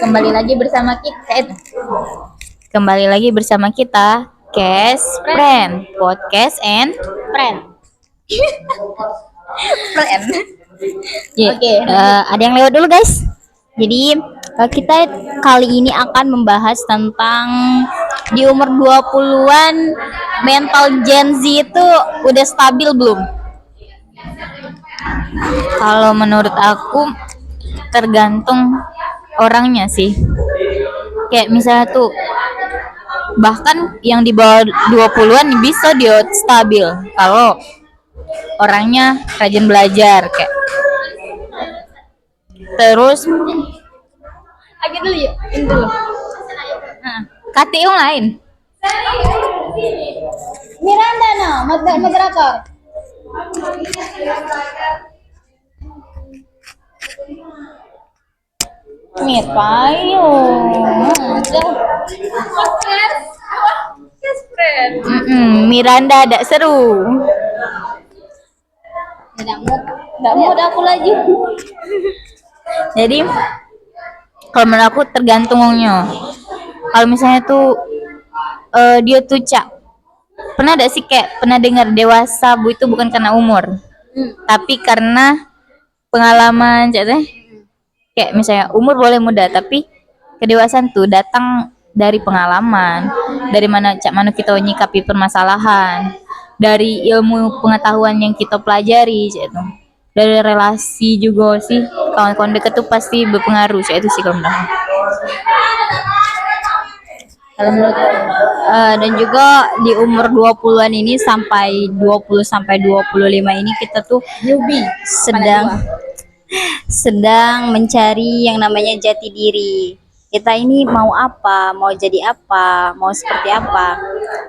Kembali lagi bersama kita Kes Friend Podcast and Friend. Friend. Oke. Ada yang lewat dulu guys. Jadi kita kali ini akan membahas tentang di umur 20-an mental Gen Z itu udah stabil belum? Kalau menurut aku tergantung orangnya sih. Kayak misalnya tuh bahkan yang di bawah 20-an bisa dia stabil kalau orangnya rajin belajar kayak. Terus Agak dulu yuk. Ini dulu. KT yang lain. Miranda no, moderator. Mir payung. Miranda ada seru. Enggak mood aku lagi. Jadi kalau menurut aku tergantungnya. Kalau misalnya tuh dia tuh pernah ada sih kayak pernah dengar dewasa bu itu bukan karena umur, tapi karena pengalaman teh. Kayak misalnya umur boleh muda tapi kedewasaan tuh datang dari pengalaman, dari mana kita nyikapi permasalahan, dari ilmu pengetahuan yang kita pelajari itu, dari relasi juga sih, kawan-kawan deket tuh pasti berpengaruh itu sih kalau menurut aku. Dan juga di umur 20-an ini sampai 20 sampai 25 ini kita tuh newbie sedang mencari yang namanya jati diri. Kita ini mau apa, mau jadi apa, mau seperti apa.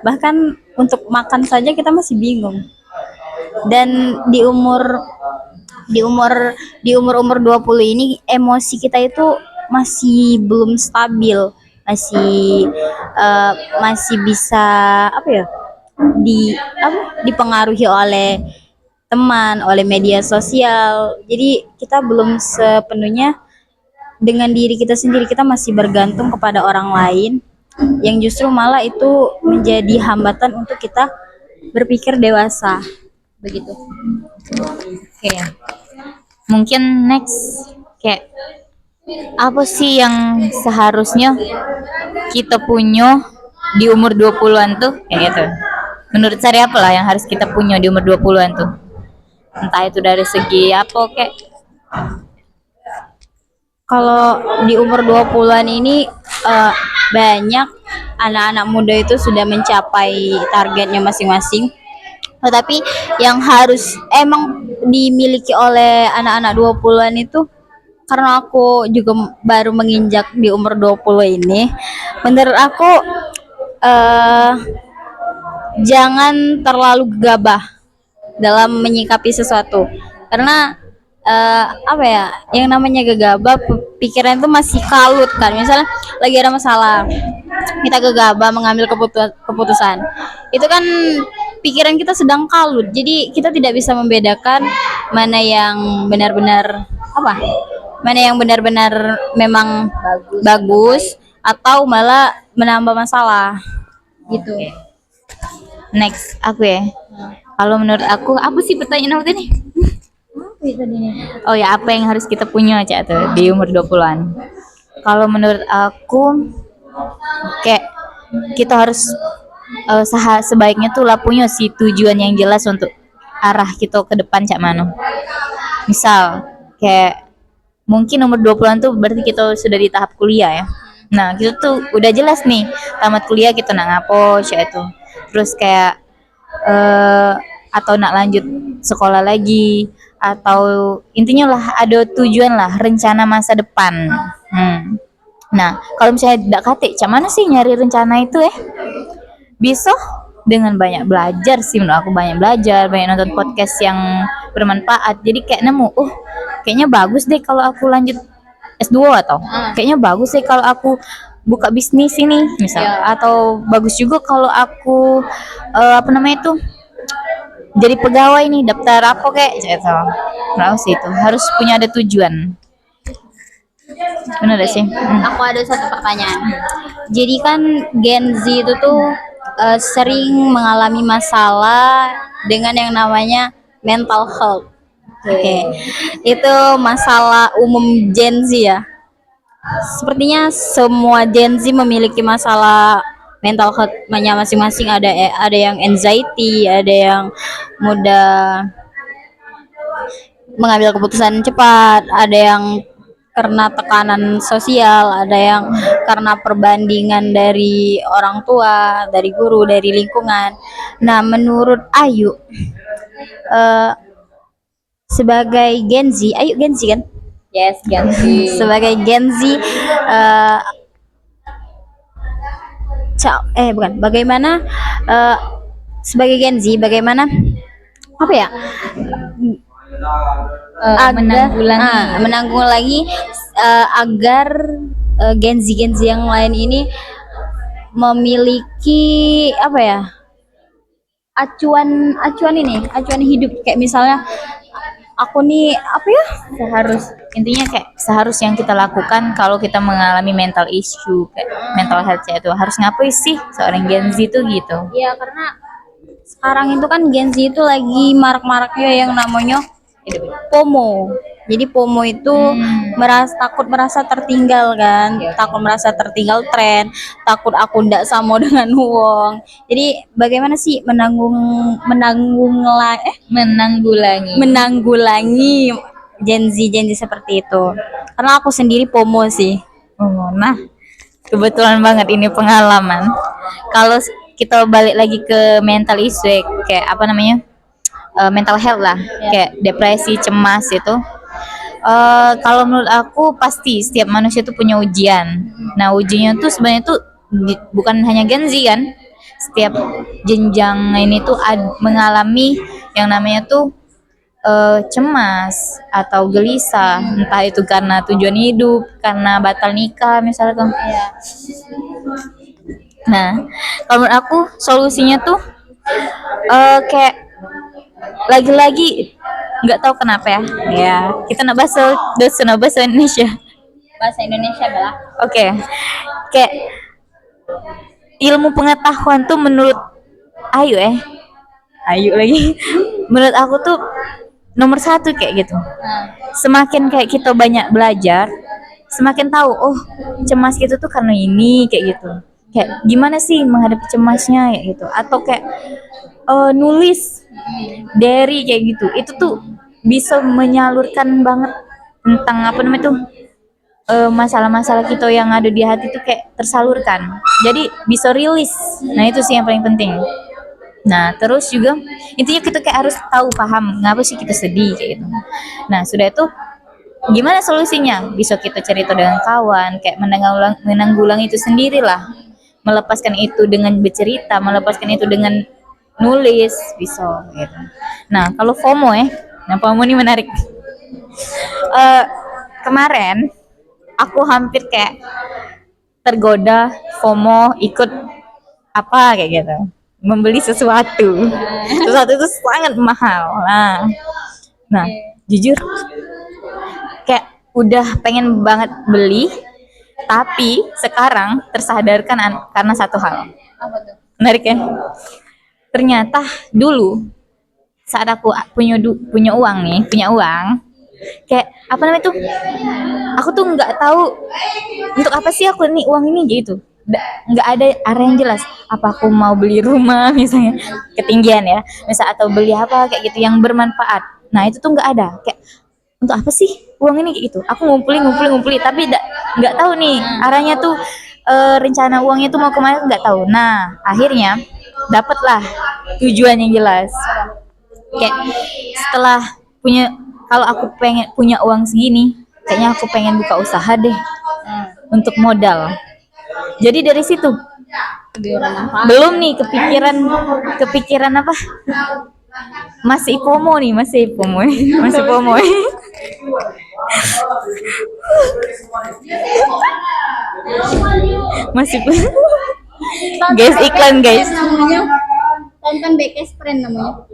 Bahkan untuk makan saja kita masih bingung. Dan di umur 20 ini emosi kita itu masih belum stabil, masih bisa dipengaruhi oleh teman, oleh media sosial. Jadi kita belum sepenuhnya dengan diri kita sendiri, kita masih bergantung kepada orang lain yang justru malah itu menjadi hambatan untuk kita berpikir dewasa. Begitu. Oke. Mungkin next kayak apa sih yang seharusnya kita punya di umur 20-an tuh kayak gitu. Menurut saya apa lah yang harus kita punya di umur 20-an tuh? Entah itu dari segi apa kayak. Kalau di umur 20-an ini banyak anak-anak muda itu sudah mencapai targetnya masing-masing. Tetapi yang harus emang dimiliki oleh anak-anak 20-an itu, karena aku juga baru menginjak di umur 20 ini, menurut aku jangan terlalu gegabah dalam menyikapi sesuatu. Karena yang namanya gegabah, pikiran itu masih kalut kan. Misalnya lagi ada masalah, kita gegabah mengambil keputusan, itu kan pikiran kita sedang kalut, jadi kita tidak bisa membedakan mana yang benar-benar memang bagus atau malah menambah masalah gitu. Next aku ya. Kalau menurut aku apa sih pertanyaan aku nih? Oh ya, apa yang harus kita punya Cak tuh di umur 20-an? Kalau menurut aku kayak kita harus sebaiknya tuh lah punya si tujuan yang jelas untuk arah kita ke depan Cak Mano. Misal kayak mungkin umur 20-an tuh berarti kita sudah di tahap kuliah ya. Nah, kita tuh udah jelas nih tamat kuliah kita nak ngapo Cak itu. Terus kayak atau nak lanjut sekolah lagi, atau intinya lah ada tujuan lah, rencana masa depan. Nah, kalau misalnya tidak kate, mana sih nyari rencana itu ya? Bisa dengan banyak belajar sih, menurut aku banyak belajar, banyak nonton podcast yang bermanfaat. Jadi kayak nemu, kayaknya bagus deh kalau aku lanjut S2 atau kayaknya bagus deh kalau aku buka bisnis ini misal, atau bagus juga kalau aku jadi pegawai nih, daftar apa kayak gitu. Nah, sih itu harus punya ada tujuan. Bener gak sih? Aku ada satu pertanyaan. Jadi kan Gen Z itu tuh sering mengalami masalah dengan yang namanya mental health. Oke. Itu masalah umum Gen Z ya. Sepertinya semua Gen Z memiliki masalah mental health-nya masing-masing. Ada yang anxiety, ada yang mudah mengambil keputusan cepat, ada yang karena tekanan sosial, ada yang karena perbandingan dari orang tua, dari guru, dari lingkungan. Nah, menurut Ayu, eh, sebagai Gen Z, Ayu Gen Z kan? Yes, ganti. Sebagai Gen Z, eh, bukan, bagaimana sebagai Gen Z, bagaimana apa ya? Menanggulangi agar Gen Z yang lain ini memiliki apa ya, acuan hidup, kayak misalnya aku nih apa ya, Intinya kayak seharus yang kita lakukan kalau kita mengalami mental issue kayak mental health itu harus ngapain sih seorang Gen Z tuh gitu. ya karena sekarang itu kan Gen Z itu lagi marak-maraknya yang namanya FOMO. Jadi FOMO itu takut merasa tertinggal kan, takut merasa tertinggal tren, takut aku ndak sama dengan uang. Jadi bagaimana sih menanggulangi Gen Z seperti itu? Karena aku sendiri FOMO sih. Oh, nah kebetulan banget ini pengalaman. Kalau kita balik lagi ke mental issue kayak apa namanya mental health lah, kayak depresi, cemas itu. Kalau menurut aku pasti setiap manusia tuh punya ujian. Nah ujiannya tuh sebenarnya tuh bukan hanya Gen Z kan, setiap jenjang ini tuh mengalami yang namanya tuh cemas atau gelisah, entah itu karena tujuan hidup, karena batal nikah misalkan. Nah kalau menurut aku solusinya tuh kayak lagi-lagi nggak tahu kenapa ya kita nak bahasa Indonesia. Bahasa Indonesia adalah Oke. Kayak ilmu pengetahuan tuh menurut Ayu lagi menurut aku tuh nomor satu kayak gitu. Semakin kayak kita banyak belajar, semakin tahu oh cemas gitu tuh karena ini kayak gitu. Kayak gimana sih menghadapi cemasnya ya gitu, atau kayak nulis dari kayak gitu, itu tuh bisa menyalurkan banget tentang apa namanya tuh masalah-masalah kita yang ada di hati tuh kayak tersalurkan, jadi bisa rilis. Nah itu sih yang paling penting. Nah terus juga intinya kita kayak harus tahu paham ngapa sih kita sedih kayak gitu. Nah sudah itu gimana solusinya, bisa kita cerita dengan kawan, kayak menanggulang itu sendirilah, melepaskan itu dengan bercerita, melepaskan itu dengan nulis bisa gitu. Nah kalau FOMO nah FOMO ini menarik. Kemarin aku hampir kayak tergoda FOMO ikut apa kayak gitu, membeli sesuatu itu sangat mahal. Nah jujur kayak udah pengen banget beli, tapi sekarang tersadarkan karena satu hal. Menarik ya. Ternyata dulu saat aku punya uang, kayak apa namanya tuh, aku tuh nggak tahu untuk apa sih aku nih uang ini gitu, nggak ada arah yang jelas. Apa aku mau beli rumah misalnya ketinggian ya, misal, atau beli apa kayak gitu yang bermanfaat. Nah itu tuh nggak ada, kayak untuk apa sih uang ini kayak gitu. Aku ngumpulin tapi nggak tahu nih arahnya tuh, rencana uangnya tuh mau kemana nggak tahu. Nah akhirnya dapatlah tujuan yang jelas. Kayak setelah kalau aku pengen punya uang segini, kayaknya aku pengen buka usaha deh untuk modal. Jadi dari situ belum nih kepikiran apa, masih FOMO. Masih guys, iklan guys. Tonton Bekes Friend namanya.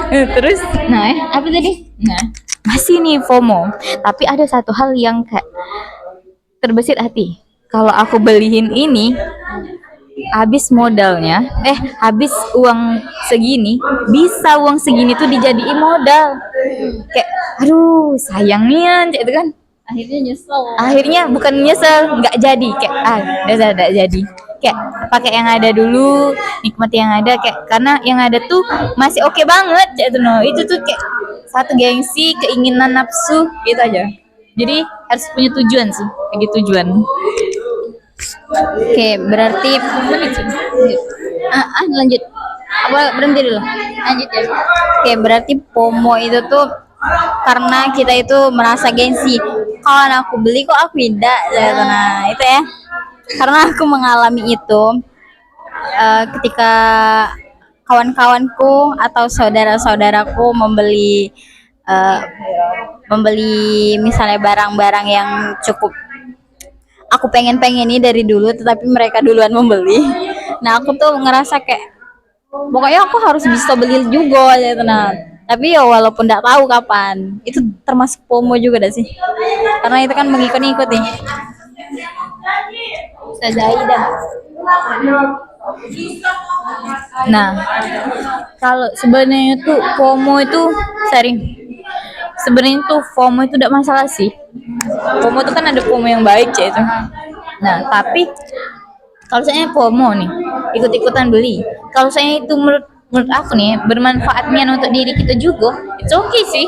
Terus Apa tadi? nah masih nih FOMO. Tapi ada satu hal yang kayak terbesit hati. Kalau aku beliin ini, habis modalnya, habis uang segini, bisa uang segini tuh dijadiin modal. Kayak, aduh, sayang nian, kayak itu kan. Akhirnya nyesel. Akhirnya bukan nyesel, nggak jadi, kayak udah jadi. Kayak pakai yang ada dulu, nikmati yang ada, kayak karena yang ada tuh masih oke banget, kayak itu no. Itu tuh kayak satu gengsi, keinginan nafsu, gitu aja. Jadi harus punya tujuan sih, kayak tujuan. Oke, berarti lanjut. Apa berhenti dulu? Lanjut ya. Oke, berarti FOMO itu tuh karena kita itu merasa gengsi. Kalau aku beli kok aku tidak, nah itu ya. Karena aku mengalami itu ketika kawan-kawanku atau saudara-saudaraku eh, membeli misalnya barang-barang yang cukup aku pengen ini dari dulu, tetapi mereka duluan membeli. Nah aku tuh ngerasa kayak pokoknya aku harus bisa beli juga gitu. Nah tapi ya walaupun nggak tahu kapan, itu termasuk FOMO juga dah sih, karena itu kan mengikut-ikut nih. Bisa jadi dah. Nah, kalau sebenarnya tuh FOMO itu sering. Sebenarnya tuh FOMO itu tidak masalah sih. FOMO itu kan ada FOMO yang baik ya itu. Nah, tapi kalau saya FOMO nih, ikut-ikutan beli. Kalau saya itu menurut aku nih bermanfaatnya untuk diri kita juga, itu oke sih.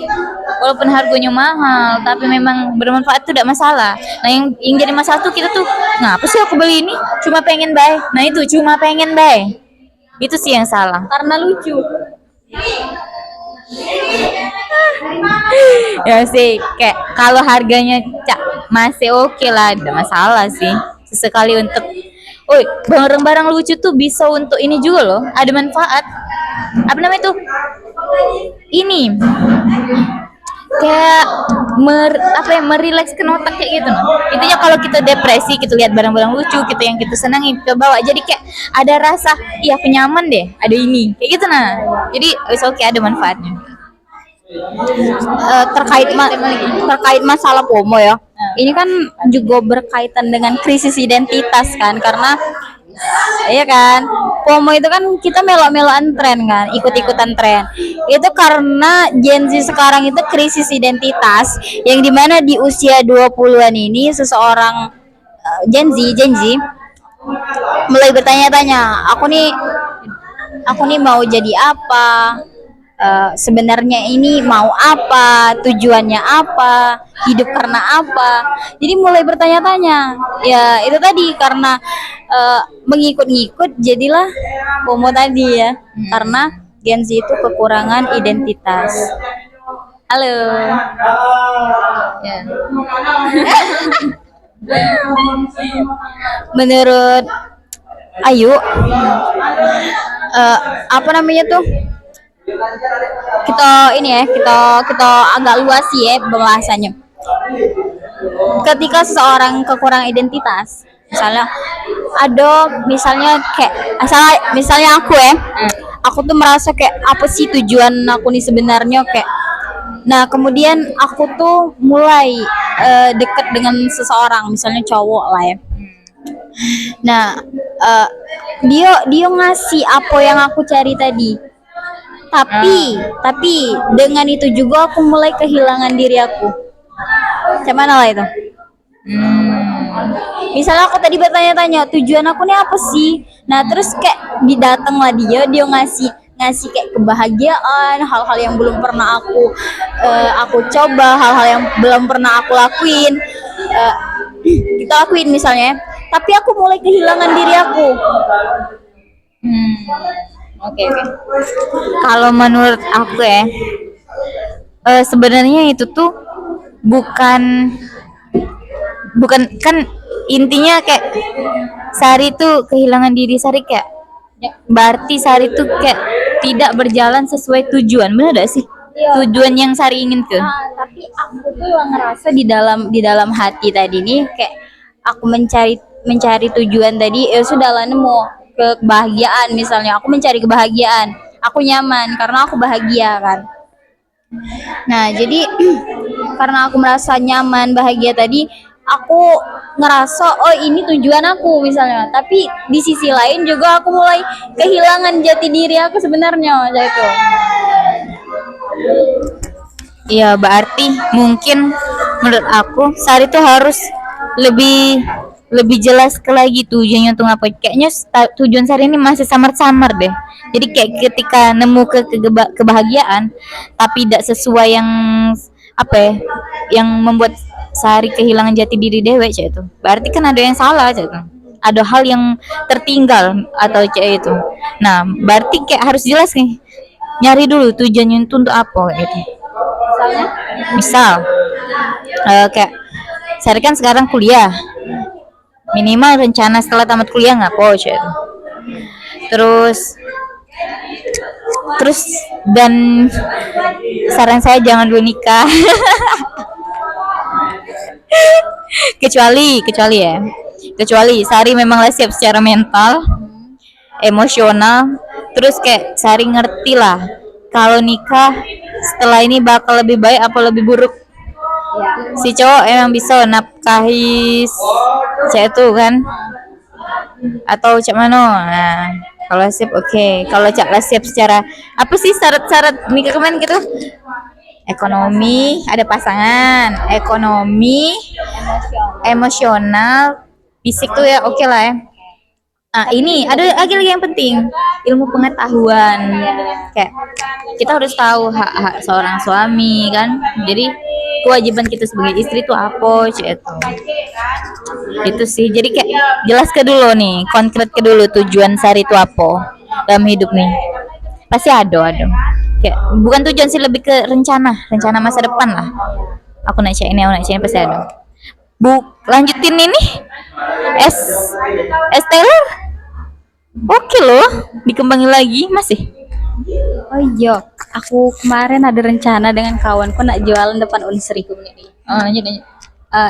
Walaupun harganya mahal, tapi memang bermanfaat itu tidak masalah. Nah, yang jadi masalah tuh kita tuh, ngapa sih aku beli ini? Cuma pengen buy. Nah, itu cuma pengen buy. Itu sih yang salah. Karena lucu. Ya sih, kayak kalau harganya masih oke lah, tidak masalah sih. Sesekali untuk, barang-barang lucu tuh bisa untuk ini juga loh, ada manfaat. Apa namanya tuh? Ini kayak merilekskan otak kayak gitu loh. Intinya kalau kita depresi, kita lihat barang-barang lucu, kita yang kita senangi, kita bawa. Jadi kayak ada rasa, iya penyaman deh, ada ini, kayak gitu nah. Jadi oke, ada manfaatnya. Terkait masalah FOMO ya. Ini kan juga berkaitan dengan krisis identitas kan, karena iya kan, FOMO itu kan kita melo-meloan tren kan, ikut-ikutan tren. Itu karena Gen Z sekarang itu krisis identitas, yang dimana di usia 20-an ini seseorang Gen Z mulai bertanya-tanya, aku nih mau jadi apa? Sebenarnya ini mau apa, tujuannya apa, hidup karena apa. Jadi mulai bertanya-tanya. Ya itu tadi karena mengikut-ngikut jadilah FOMO tadi ya. Karena Gen Z itu kekurangan identitas. Halo. Ya. Menurut Ayu, apa namanya tuh? Kita agak luas sih ya pembahasannya. Ketika seseorang kekurangan identitas, misalnya aku tuh merasa kayak apa sih tujuan aku nih sebenarnya, kayak nah kemudian aku tuh mulai deket dengan seseorang, misalnya cowok lah ya. Nah dia ngasih apa yang aku cari tadi, tapi dengan itu juga aku mulai kehilangan diri aku. Cuman lah itu. Misalnya aku tadi bertanya-tanya tujuan aku nih apa sih, nah terus kayak didatanglah dia ngasih kayak kebahagiaan, hal-hal yang belum pernah aku coba, hal-hal yang belum pernah aku lakuin, kita lakuin misalnya, tapi aku mulai kehilangan diri aku. Oke. Kalau menurut aku ya, sebenarnya itu tuh bukan kan intinya kayak Sari tuh kehilangan diri Sari, kayak berarti Sari tuh kayak tidak berjalan sesuai tujuan, benar gak sih? Iya. Tujuan yang Sari ingin ke. Tapi aku tuh ngerasa di dalam hati tadi nih kayak aku mencari tujuan tadi, ya sudah lah, nemu kebahagiaan. Misalnya aku mencari kebahagiaan, aku nyaman karena aku bahagia kan. Nah, jadi karena aku merasa nyaman, bahagia tadi, aku ngerasa oh ini tujuan aku misalnya. Tapi di sisi lain juga aku mulai kehilangan jati diri aku sebenarnya, itu. Iya, berarti mungkin menurut aku Sari tuh harus lebih lebih jelas ke lagi tujuannya untuk apa. Kayaknya tujuan Sari ini masih samar-samar deh. Jadi kayak ketika nemu kebahagiaan tapi tidak sesuai yang apa ya, yang membuat Sari kehilangan jati diri dewek cek itu. Berarti kan ada yang salah cek itu. Ada hal yang tertinggal atau cek itu. Nah, berarti kayak harus jelas nih. Nyari dulu tujuannya itu untuk apa gitu. Misal kayak saya kan sekarang kuliah, minimal rencana setelah tamat kuliah ngapo itu. Terus dan saran saya jangan dulu nikah. kecuali Sari memang siap secara mental, emosional, terus kayak Sari ngerti lah kalau nikah setelah ini bakal lebih baik apa lebih buruk. Si cowok emang bisa nafkahi cewek itu kan, atau cak mana. Nah, kalau siap oke. Kalau cak lah siap secara apa sih syarat-syarat nikah kemarin gitu, ekonomi, ada pasangan, ekonomi, emosional, fisik tuh ya oke lah ya. Nah, ini ada lagi yang penting, ilmu pengetahuan. Kayak kita harus tahu hak-hak seorang suami kan. Jadi kewajiban kita sebagai istri itu apa, itu sih. Jadi kayak jelas ke dulu nih, konkret ke dulu tujuan Sari itu apa dalam hidup nih. Pasti ada. Kayak bukan tujuan sih, lebih ke rencana masa depan lah. Aku naik ini pasti ada. Lanjutin ini S Taylor. Oke loh, dikembangin lagi masih. Oh iya, aku kemarin ada rencana dengan kawanku nak jualan depan Unsri. Lanjut.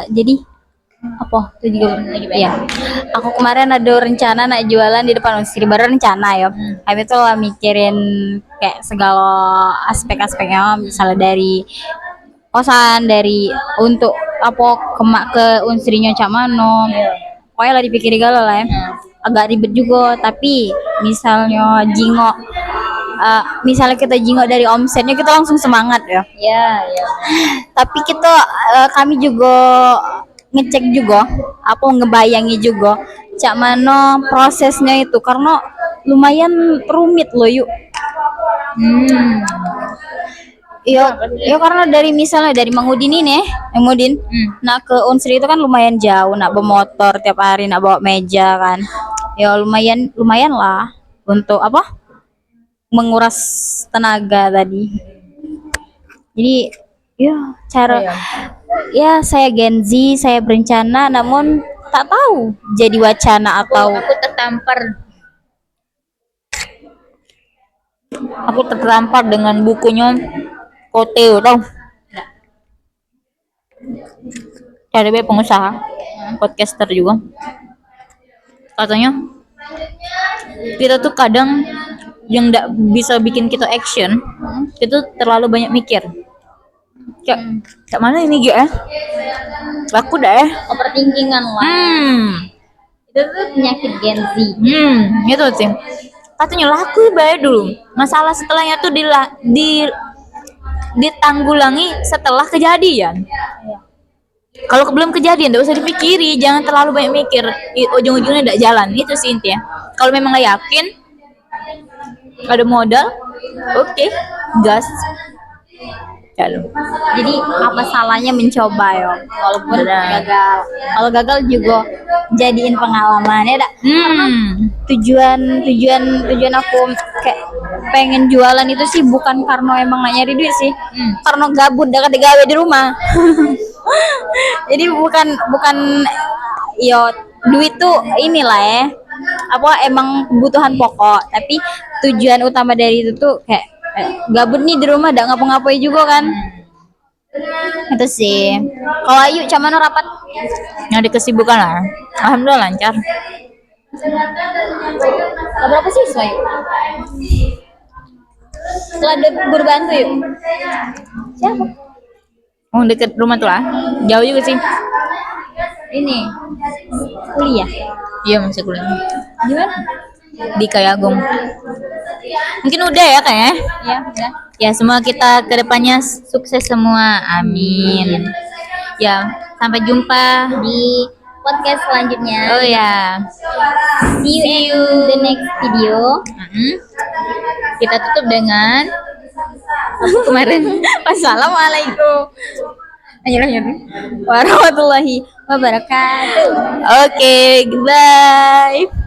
Jadi apa itu juga ya. Aku kemarin ada rencana nak jualan di depan Unsri, baru rencana ya. Kami tuh lah mikirin kayak segala aspek-aspeknya, misalnya dari kosan, dari untuk apa ke Unsrinya cak mano. Pokoknya lah dipikir galau lah ya. Agak ribet juga, tapi misalnya misalnya kita jingok dari omsetnya kita langsung semangat ya. Tapi kami juga ngecek juga apa ngebayangi juga cak mana prosesnya itu, karena lumayan rumit loh yuk. Iya, karena misalnya dari Mangudin ini, nak ke Unsri itu kan lumayan jauh, nak bawa motor tiap hari, nak bawa meja kan. Ya lumayan lah untuk apa? Menguras tenaga tadi. Jadi ya saya Gen Z, saya berencana namun tak tahu jadi wacana atau aku tertampar dengan bukunya Koteo, tau? Ada pengusaha, podcaster juga. Katanya kita tuh kadang yang nggak bisa bikin kita action itu terlalu banyak mikir. Kayak mana ini ya? Laku dah ya. overthinkingan lah. Itu tuh penyakit Gen Z. Itu sih. Katanya laku bayar dulu. Masalah setelahnya tuh ditanggulangi setelah kejadian. Kalau belum kejadian tidak usah dipikiri, jangan terlalu banyak mikir. Ujung-ujungnya tidak jalan. Itu sih intinya. Kalau memang nggak yakin, ada modal, oke, gas. Jadi apa salahnya mencoba ya, walaupun gagal. Kalau gagal juga jadiin pengalaman ya. Tujuan aku kayak pengen jualan itu sih bukan karena emang nak nyari duit sih, karena gabut dah gawe di rumah. Jadi bukan yo duit tuh inilah ya, apa emang kebutuhan pokok, tapi tujuan utama dari itu tuh kayak gabut nih di rumah, gak ngapa-ngapain juga kan. Itu sih. Kalau Ayu cuman rapat Nyari kesibukan lah. Alhamdulillah lancar. berapa sih Ayu? Setelah guru bantu yuk. Siapa? Oh, deket rumah tuh lah. Jauh juga sih. Ini kuliah. Iya, masih kuliah. Gimana? Di Kayagung. Mungkin udah ya kayaknya. Ya, udah. Ya, semua kita kedepannya sukses semua. Amin. Ya, sampai jumpa Di podcast selanjutnya. Oh ya. See you in the next video. Kita tutup dengan apa kemarin. Wassalamualaikum warahmatullahi wabarakatuh. Oke, goodbye.